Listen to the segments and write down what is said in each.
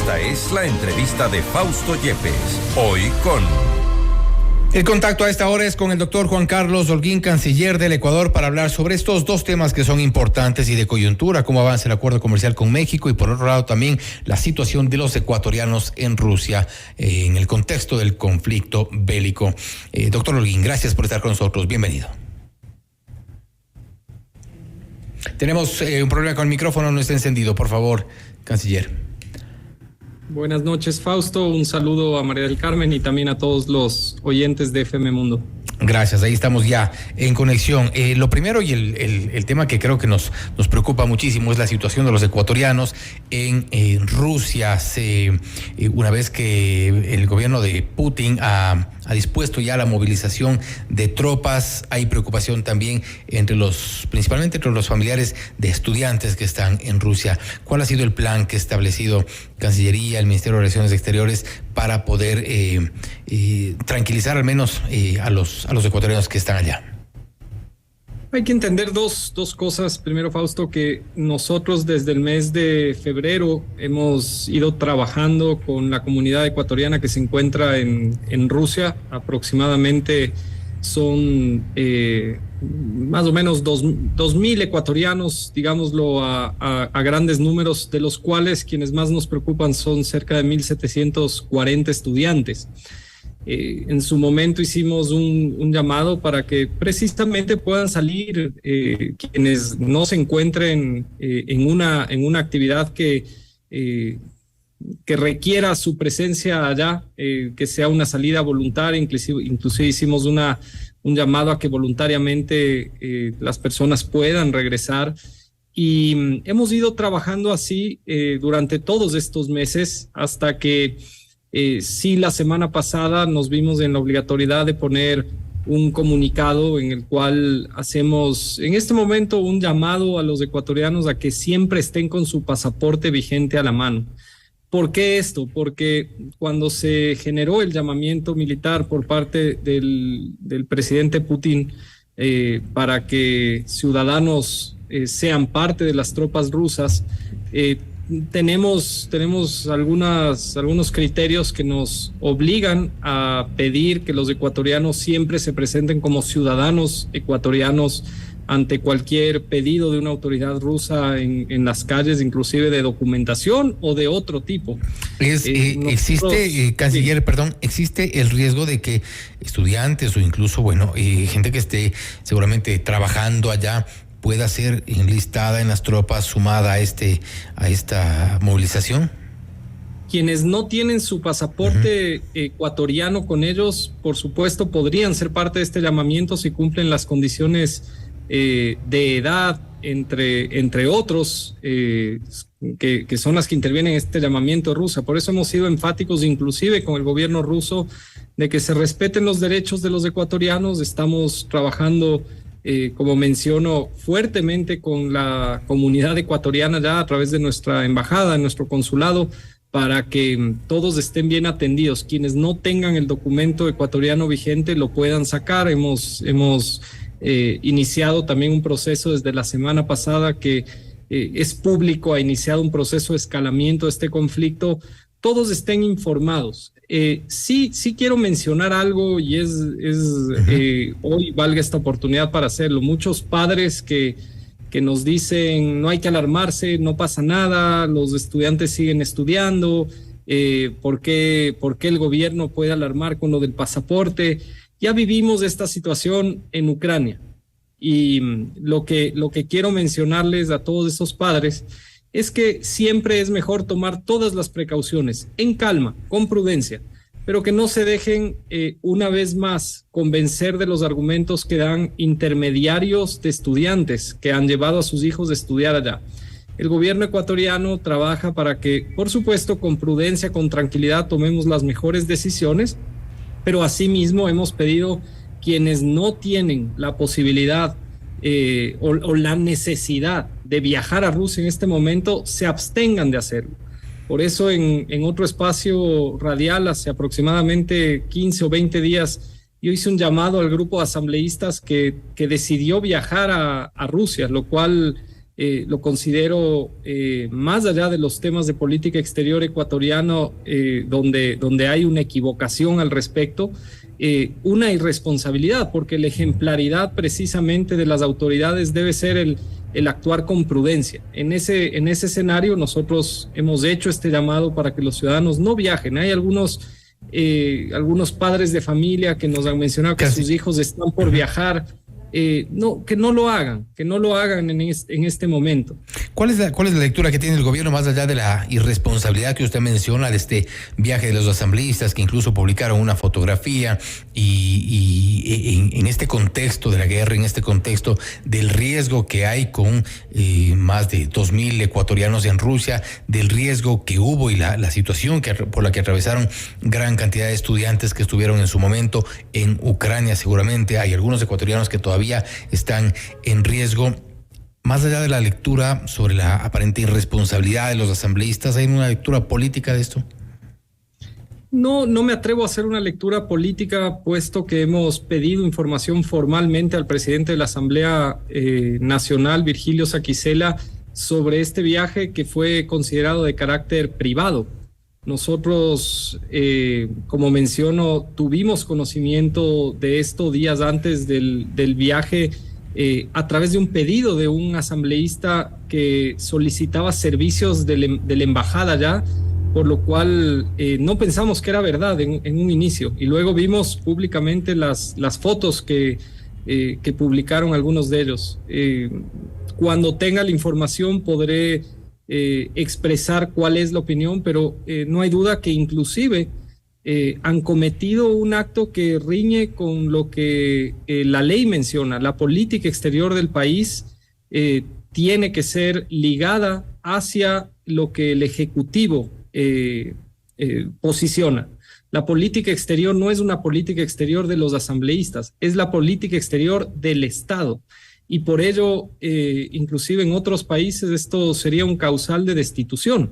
Esta es la entrevista de Fausto Yepes, hoy con... El contacto a esta hora es con el doctor Juan Carlos Holguín, canciller del Ecuador, para hablar sobre estos dos temas que son importantes y de coyuntura: cómo avanza el acuerdo comercial con México y, por otro lado, también la situación de los ecuatorianos en Rusia en el contexto del conflicto bélico. Doctor Holguín, gracias por estar con nosotros. Bienvenido. Tenemos un problema con el micrófono, no está encendido. Por favor, canciller. Buenas noches, Fausto. Un saludo a María del Carmen y también a todos los oyentes de FM Mundo. Gracias, ahí estamos ya en conexión. Lo primero y el tema que creo que nos preocupa muchísimo es la situación de los ecuatorianos en Rusia. Una vez que el gobierno de Putin ha dispuesto ya la movilización de tropas, hay preocupación también principalmente entre los familiares de estudiantes que están en Rusia. ¿Cuál ha sido el plan que ha establecido Cancillería, el Ministerio de Relaciones Exteriores, para poder tranquilizar al menos a los ecuatorianos que están allá? Hay que entender dos cosas. Primero, Fausto, que nosotros desde el mes de febrero hemos ido trabajando con la comunidad ecuatoriana que se encuentra en Rusia. Aproximadamente son más o menos 2.000 ecuatorianos, digámoslo a grandes números, de los cuales quienes más nos preocupan son cerca de 1.740 estudiantes. En su momento hicimos un llamado para que precisamente puedan salir quienes no se encuentren en una actividad que requiera su presencia allá, que sea una salida voluntaria. Inclusive hicimos un llamado a que voluntariamente las personas puedan regresar, y hemos ido trabajando así durante todos estos meses hasta que sí, la semana pasada nos vimos en la obligatoriedad de poner un comunicado en el cual hacemos en este momento un llamado a los ecuatorianos a que siempre estén con su pasaporte vigente a la mano. ¿Por qué esto? Porque cuando se generó el llamamiento militar por parte del presidente Putin para que ciudadanos sean parte de las tropas rusas, tenemos algunos criterios que nos obligan a pedir que los ecuatorianos siempre se presenten como ciudadanos ecuatorianos ante cualquier pedido de una autoridad rusa en las calles, inclusive de documentación o de otro tipo. Canciller, ¿existe el riesgo de que estudiantes o incluso, gente que esté seguramente trabajando allá pueda ser enlistada en las tropas, sumada a esta movilización? Quienes no tienen su pasaporte ecuatoriano con ellos, por supuesto, podrían ser parte de este llamamiento si cumplen las condiciones de edad, entre otros, que son las que intervienen en este llamamiento ruso. Por eso hemos sido enfáticos, inclusive con el gobierno ruso, de que se respeten los derechos de los ecuatorianos. Estamos trabajando, como menciono, fuertemente con la comunidad ecuatoriana ya a través de nuestra embajada, nuestro consulado, para que todos estén bien atendidos. Quienes no tengan el documento ecuatoriano vigente lo puedan sacar. Hemos iniciado también un proceso desde la semana pasada que es público, ha iniciado un proceso de escalamiento de este conflicto. Todos estén informados. Sí quiero mencionar algo, y hoy valga esta oportunidad para hacerlo. Muchos padres que nos dicen no hay que alarmarse, no pasa nada, los estudiantes siguen estudiando, ¿por qué el gobierno puede alarmar con lo del pasaporte? Ya vivimos esta situación en Ucrania, y lo que quiero mencionarles a todos esos padres es que siempre es mejor tomar todas las precauciones en calma, con prudencia, pero que no se dejen una vez más convencer de los argumentos que dan intermediarios de estudiantes que han llevado a sus hijos a estudiar allá. El gobierno ecuatoriano trabaja para que, por supuesto, con prudencia, con tranquilidad, tomemos las mejores decisiones, pero asimismo hemos pedido quienes no tienen la posibilidad o la necesidad de viajar a Rusia en este momento, se abstengan de hacerlo. Por eso en otro espacio radial, hace aproximadamente 15 o 20 días, yo hice un llamado al grupo de asambleístas que decidió viajar a Rusia, lo cual lo considero, más allá de los temas de política exterior ecuatoriano, donde hay una equivocación al respecto, una irresponsabilidad, porque la ejemplaridad precisamente de las autoridades debe ser el actuar con prudencia. En ese escenario nosotros hemos hecho este llamado para que los ciudadanos no viajen. Hay algunos padres de familia que nos han mencionado que sus hijos están por viajar. No, que no lo hagan en este momento. ¿Cuál es la lectura que tiene el gobierno más allá de la irresponsabilidad que usted menciona de este viaje de los asambleístas que incluso publicaron una fotografía y en este contexto de la guerra, en este contexto del riesgo que hay con más de 2.000 ecuatorianos en Rusia, del riesgo que hubo y la situación por la que atravesaron gran cantidad de estudiantes que estuvieron en su momento en Ucrania? Seguramente hay algunos ecuatorianos que todavía están en riesgo. Más allá de la lectura sobre la aparente irresponsabilidad de los asambleístas, ¿hay una lectura política de esto? No me atrevo a hacer una lectura política, puesto que hemos pedido información formalmente al presidente de la Asamblea Nacional, Virgilio Saquicela, sobre este viaje que fue considerado de carácter privado. Nosotros, como menciono, tuvimos conocimiento de esto días antes del viaje a través de un pedido de un asambleísta que solicitaba servicios de la embajada ya, por lo cual no pensamos que era verdad en un inicio. Y luego vimos públicamente las fotos que publicaron algunos de ellos. Cuando tenga la información podré expresar cuál es la opinión, pero no hay duda que inclusive han cometido un acto que riñe con lo que la ley menciona. La política exterior del país tiene que ser ligada hacia lo que el Ejecutivo posiciona. La política exterior no es una política exterior de los asambleístas, es la política exterior del Estado. Y por ello, inclusive en otros países, esto sería un causal de destitución.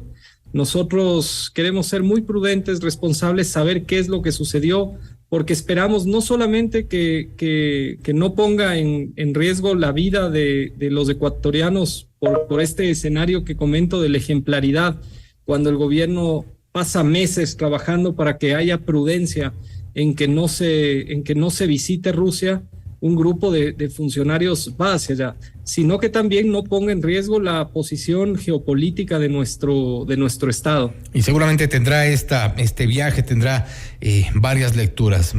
Nosotros queremos ser muy prudentes, responsables, saber qué es lo que sucedió, porque esperamos no solamente que no ponga en riesgo la vida de los ecuatorianos por este escenario que comento de la ejemplaridad, cuando el gobierno pasa meses trabajando para que haya prudencia en que no se visite Rusia. Un grupo de funcionarios va hacia allá, sino que también no ponga en riesgo la posición geopolítica de nuestro Estado. Y seguramente tendrá este viaje, tendrá varias lecturas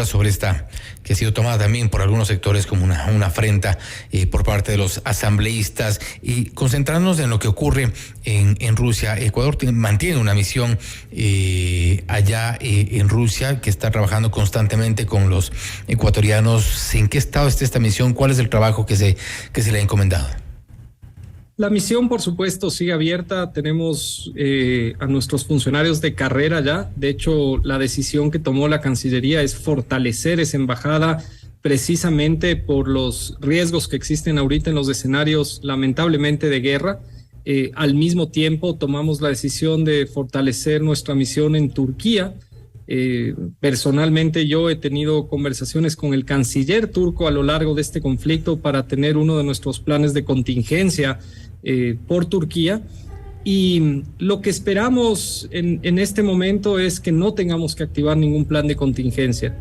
sobre esta, que ha sido tomada también por algunos sectores como una afrenta por parte de los asambleístas. Y concentrarnos en lo que ocurre en Rusia. Ecuador mantiene una misión allá en Rusia, que está trabajando constantemente con los ecuatorianos. ¿En qué estado está esta misión? ¿Cuál es el trabajo que se le ha encomendado? La misión, por supuesto, sigue abierta. Tenemos a nuestros funcionarios de carrera ya. De hecho, la decisión que tomó la Cancillería es fortalecer esa embajada precisamente por los riesgos que existen ahorita en los escenarios, lamentablemente, de guerra. Al mismo tiempo, tomamos la decisión de fortalecer nuestra misión en Turquía. Personalmente yo he tenido conversaciones con el canciller turco a lo largo de este conflicto para tener uno de nuestros planes de contingencia por Turquía, y lo que esperamos en este momento es que no tengamos que activar ningún plan de contingencia.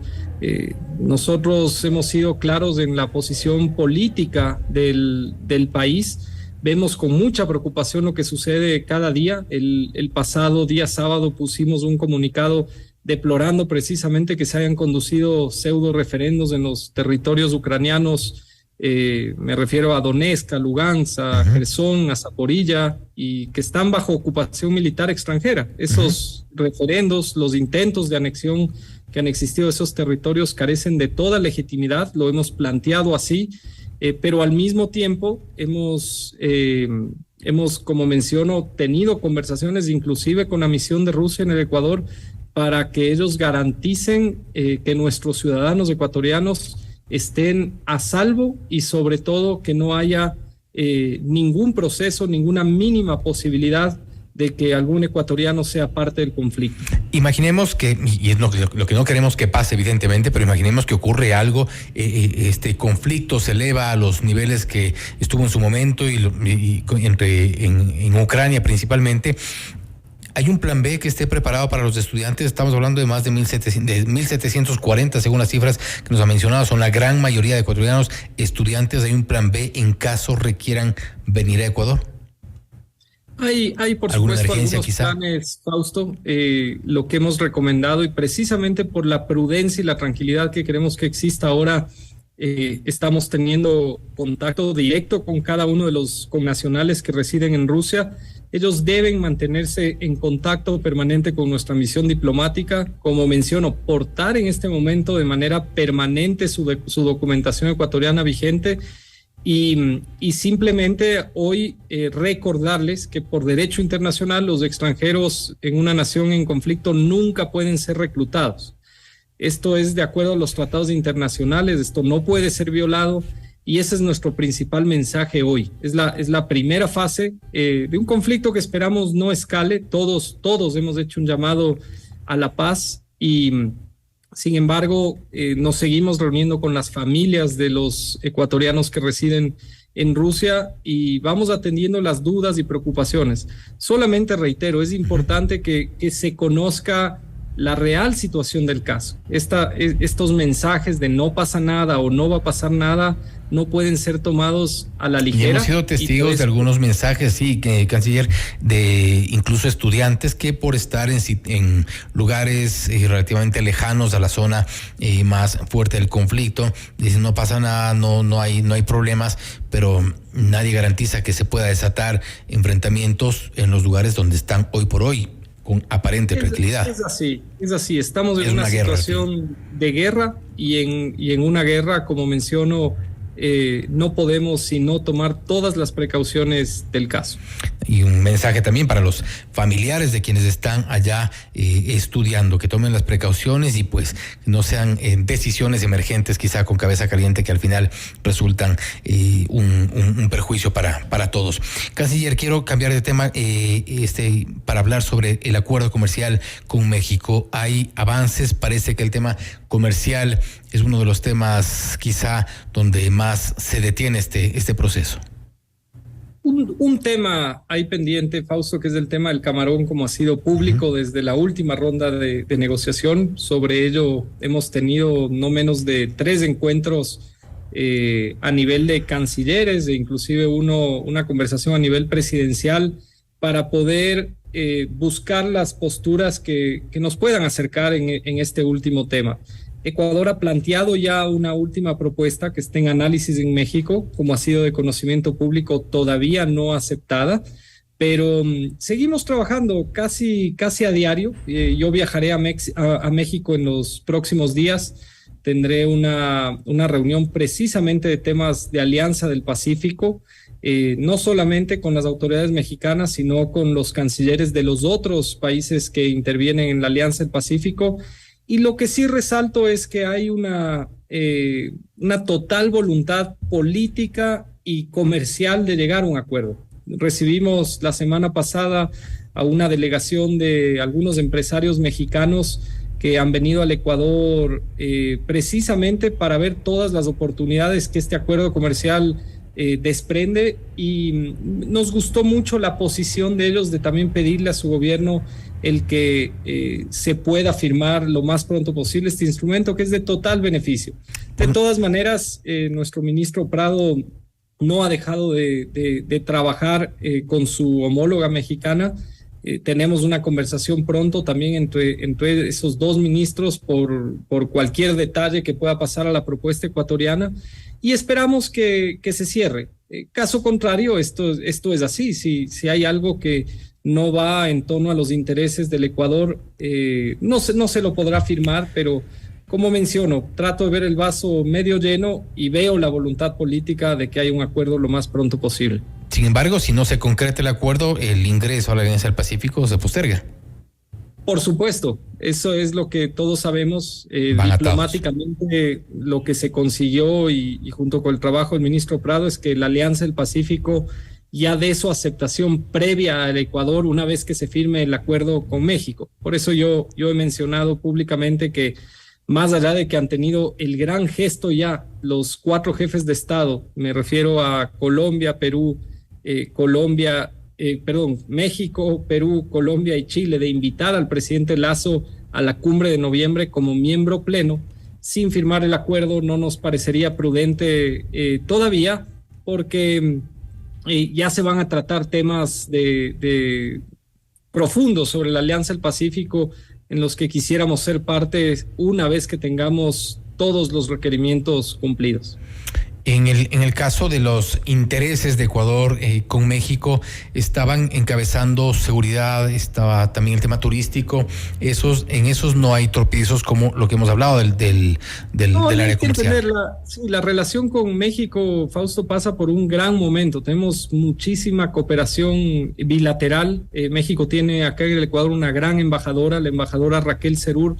Nosotros hemos sido claros en la posición política del país. Vemos con mucha preocupación lo que sucede cada día. El pasado día sábado pusimos un comunicado deplorando precisamente que se hayan conducido pseudo referendos en los territorios ucranianos. Me refiero a Donetsk, a Lugansk, a Gerson, a Zaporilla, y que están bajo ocupación militar extranjera. Esos referendos, los intentos de anexión que han existido de esos territorios carecen de toda legitimidad, lo hemos planteado así, pero al mismo tiempo hemos, como menciono, tenido conversaciones inclusive con la misión de Rusia en el Ecuador para que ellos garanticen que nuestros ciudadanos ecuatorianos estén a salvo y sobre todo que no haya ningún proceso, ninguna mínima posibilidad de que algún ecuatoriano sea parte del conflicto. Imaginemos que, y es lo que no queremos que pase evidentemente, pero imaginemos que ocurre algo, este conflicto se eleva a los niveles que estuvo en su momento en Ucrania principalmente. ¿Hay un plan B que esté preparado para los estudiantes? Estamos hablando de más de 1.740, según las cifras que nos ha mencionado. Son la gran mayoría de ecuatorianos estudiantes. ¿Hay un plan B en caso requieran venir a Ecuador? Hay por supuesto algunos planes, Fausto, lo que hemos recomendado, y precisamente por la prudencia y la tranquilidad que queremos que exista ahora, estamos teniendo contacto directo con cada uno de los connacionales que residen en Rusia. Ellos deben mantenerse en contacto permanente con nuestra misión diplomática. Como menciono, portar en este momento de manera permanente su documentación ecuatoriana vigente. Y simplemente hoy recordarles que por derecho internacional los extranjeros en una nación en conflicto nunca pueden ser reclutados. Esto es de acuerdo a los tratados internacionales, esto no puede ser violado y ese es nuestro principal mensaje hoy. Es la primera fase de un conflicto que esperamos no escale. Todos hemos hecho un llamado a la paz y sin embargo, nos seguimos reuniendo con las familias de los ecuatorianos que residen en Rusia y vamos atendiendo las dudas y preocupaciones. Solamente reitero, es importante que se conozca la real situación del caso. Estos mensajes de no pasa nada o no va a pasar nada no pueden ser tomados a la ligera. Y hemos sido testigos de algunos mensajes, sí, canciller, de incluso estudiantes que por estar en lugares relativamente lejanos a la zona más fuerte del conflicto, dicen no pasa nada, no hay problemas, pero nadie garantiza que se pueda desatar enfrentamientos en los lugares donde están hoy por hoy, con aparente tranquilidad. Es así. Estamos en una situación de guerra y en una guerra, como menciono, no podemos sino tomar todas las precauciones del caso. Y un mensaje también para los familiares de quienes están allá estudiando, que tomen las precauciones y pues no sean decisiones emergentes quizá con cabeza caliente que al final resultan un perjuicio para todos. Canciller, quiero cambiar de tema para hablar sobre el acuerdo comercial con México. Hay avances, parece que el tema comercial es uno de los temas quizá donde más se detiene este proceso. Un tema ahí pendiente, Fausto, que es el tema del camarón, como ha sido público desde la última ronda de negociación. Sobre ello hemos tenido no menos de 3 encuentros a nivel de cancilleres e inclusive una conversación a nivel presidencial para poder buscar las posturas que nos puedan acercar en este último tema. Ecuador ha planteado ya una última propuesta que está en análisis en México, como ha sido de conocimiento público, todavía no aceptada, pero seguimos trabajando casi a diario. Yo viajaré a México en los próximos días. Tendré una reunión precisamente de temas de Alianza del Pacífico, no solamente con las autoridades mexicanas, sino con los cancilleres de los otros países que intervienen en la Alianza del Pacífico. Y lo que sí resalto es que hay una total voluntad política y comercial de llegar a un acuerdo. Recibimos la semana pasada a una delegación de algunos empresarios mexicanos que han venido al Ecuador precisamente para ver todas las oportunidades que este acuerdo comercial desprende, y nos gustó mucho la posición de ellos de también pedirle a su gobierno el que se pueda firmar lo más pronto posible este instrumento que es de total beneficio. De todas maneras, nuestro ministro Prado no ha dejado de trabajar con su homóloga mexicana. Tenemos una conversación pronto también entre esos dos ministros por cualquier detalle que pueda pasar a la propuesta ecuatoriana y esperamos que se cierre. Caso contrario, esto es así. Si hay algo que no va en torno a los intereses del Ecuador, no se lo podrá firmar, pero como menciono, trato de ver el vaso medio lleno y veo la voluntad política de que haya un acuerdo lo más pronto posible. Sin embargo, si no se concreta el acuerdo, el ingreso a la Alianza del Pacífico se posterga. Por supuesto, eso es lo que todos sabemos. Diplomáticamente, lo que se consiguió y junto con el trabajo del ministro Prado es que la Alianza del Pacífico ya dé su aceptación previa al Ecuador una vez que se firme el acuerdo con México. Por eso yo he mencionado públicamente que más allá de que han tenido el gran gesto ya los 4 jefes de Estado, me refiero a Colombia, Perú, México, Perú, Colombia y Chile, de invitar al presidente Lasso a la cumbre de noviembre como miembro pleno, sin firmar el acuerdo no nos parecería prudente todavía, porque ya se van a tratar temas de profundos sobre la Alianza del Pacífico, en los que quisiéramos ser parte una vez que tengamos todos los requerimientos cumplidos. En el caso de los intereses de Ecuador con México, estaban encabezando seguridad, estaba también el tema turístico. En esos no hay tropiezos como lo que hemos hablado del área comercial. La relación con México, Fausto, pasa por un gran momento. Tenemos muchísima cooperación bilateral. México tiene acá en el Ecuador una gran embajadora, la embajadora Raquel Serur,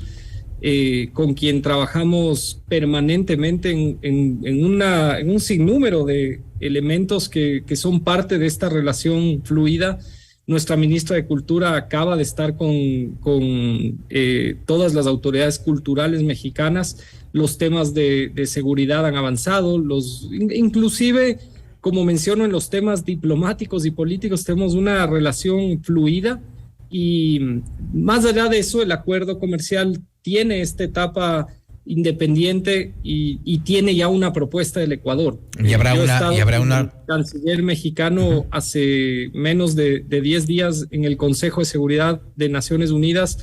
con quien trabajamos permanentemente en un sinnúmero de elementos que son parte de esta relación fluida. Nuestra ministra de Cultura acaba de estar con todas las autoridades culturales mexicanas. Los temas de seguridad han avanzado, inclusive, como menciono, en los temas diplomáticos y políticos tenemos una relación fluida, y más allá de eso, el acuerdo comercial tiene esta etapa independiente y tiene ya una propuesta del Ecuador. Y habrá una el canciller mexicano hace menos de 10 días en el Consejo de Seguridad de Naciones Unidas,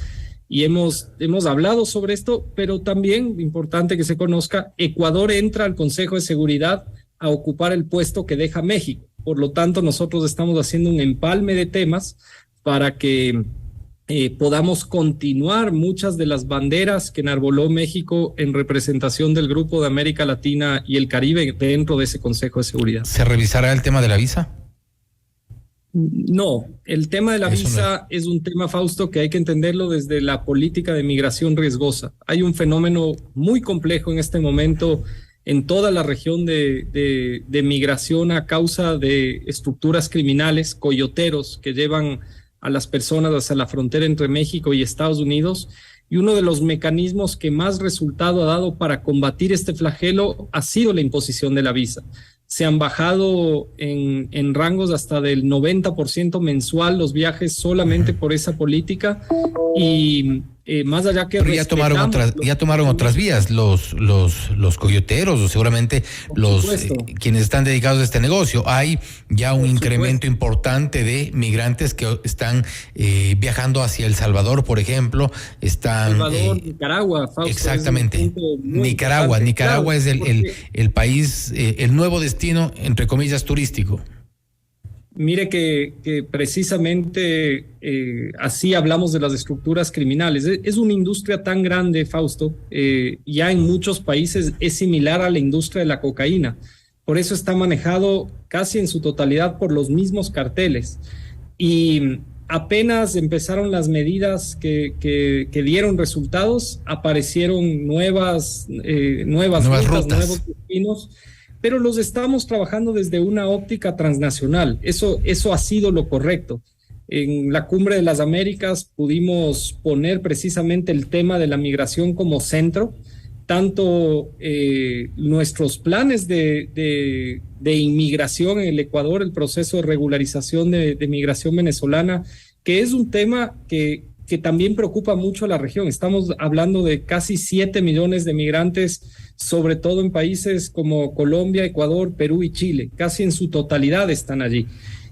y hemos hablado sobre esto, pero también, importante que se conozca, Ecuador entra al Consejo de Seguridad a ocupar el puesto que deja México. Por lo tanto, nosotros estamos haciendo un empalme de temas para que podamos continuar muchas de las banderas que enarboló México en representación del Grupo de América Latina y el Caribe dentro de ese Consejo de Seguridad. ¿Se revisará el tema de la visa? No, el tema de la visa es un tema, Fausto, que hay que entenderlo desde la política de migración riesgosa. Hay un fenómeno muy complejo en este momento en toda la región de migración a causa de estructuras criminales, coyoteros, que llevan a las personas hacia la frontera entre México y Estados Unidos, y uno de los mecanismos que más resultado ha dado para combatir este flagelo ha sido la imposición de la visa. Se han bajado en rangos hasta del 90% mensual los viajes solamente por esa política, y más allá que... Pero ya tomaron otras vías los coyoteros, o seguramente quienes están dedicados a este negocio. Hay ya un incremento importante de migrantes que están viajando hacia El Salvador, por ejemplo. Salvador, Nicaragua, Fausto. Exactamente. Nicaragua es el país, el nuevo destino, entre comillas, turístico. Mire que precisamente así hablamos de las estructuras criminales. Es una industria tan grande, Fausto, ya en muchos países es similar a la industria de la cocaína. Por eso está manejado casi en su totalidad por los mismos carteles. Y apenas empezaron las medidas que dieron resultados, aparecieron nuevas rutas, nuevos destinos, pero los estamos trabajando desde una óptica transnacional. Eso ha sido lo correcto. En la Cumbre de las Américas pudimos poner precisamente el tema de la migración como centro, tanto nuestros planes de inmigración en el Ecuador, el proceso de regularización de migración venezolana, que es un tema que también preocupa mucho a la región. Estamos hablando de casi 7 millones de migrantes, sobre todo en países como Colombia, Ecuador, Perú y Chile. Casi en su totalidad están allí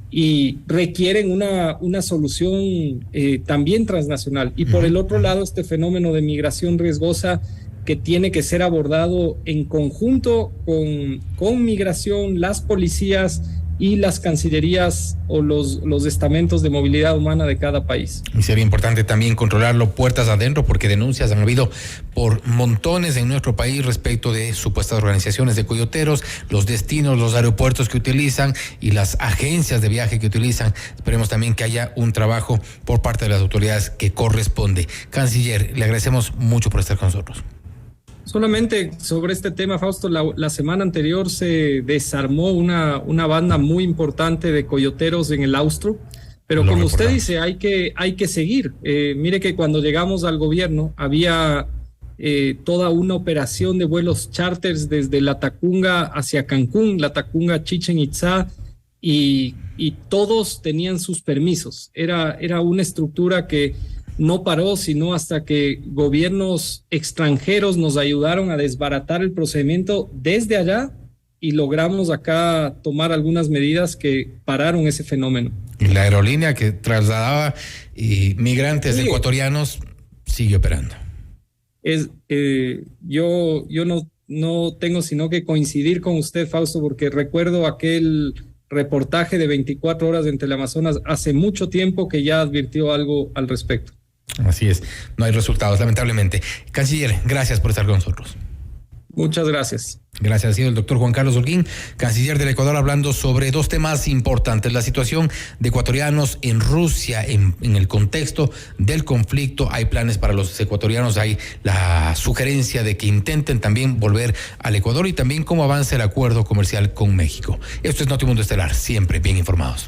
y requieren una solución también transnacional. Y por el otro lado, este fenómeno de migración riesgosa, que tiene que ser abordado en conjunto con migración, las policías y las cancillerías o los estamentos de movilidad humana de cada país. Y sería importante también controlarlo puertas adentro, porque denuncias han habido por montones en nuestro país respecto de supuestas organizaciones de coyoteros, los destinos, los aeropuertos que utilizan y las agencias de viaje que utilizan. Esperemos también que haya un trabajo por parte de las autoridades que corresponde. Canciller, le agradecemos mucho por estar con nosotros. Solamente sobre este tema, Fausto, la semana anterior se desarmó una banda muy importante de coyoteros en el Austro, pero Lo como usted recordamos. dice, hay que seguir. Mire que cuando llegamos al gobierno había toda una operación de vuelos charters desde La Tacunga hacia Cancún, La Tacunga, Chichén Itzá, y todos tenían sus permisos. Era una estructura que no paró, sino hasta que gobiernos extranjeros nos ayudaron a desbaratar el procedimiento desde allá y logramos acá tomar algunas medidas que pararon ese fenómeno. Y la aerolínea que trasladaba migrantes Sí. ecuatorianos sigue operando. Yo no tengo sino que coincidir con usted, Fausto, porque recuerdo aquel reportaje de 24 horas en Teleamazonas hace mucho tiempo que ya advirtió algo al respecto. Así es, no hay resultados, lamentablemente. Canciller, gracias por estar con nosotros. Muchas gracias. Gracias, ha sido el doctor Juan Carlos Holguín, canciller del Ecuador, hablando sobre dos temas importantes: la situación de ecuatorianos en Rusia, en el contexto del conflicto. Hay planes para los ecuatorianos, hay la sugerencia de que intenten también volver al Ecuador, y también cómo avanza el acuerdo comercial con México. Esto es Notimundo Estelar, siempre bien informados.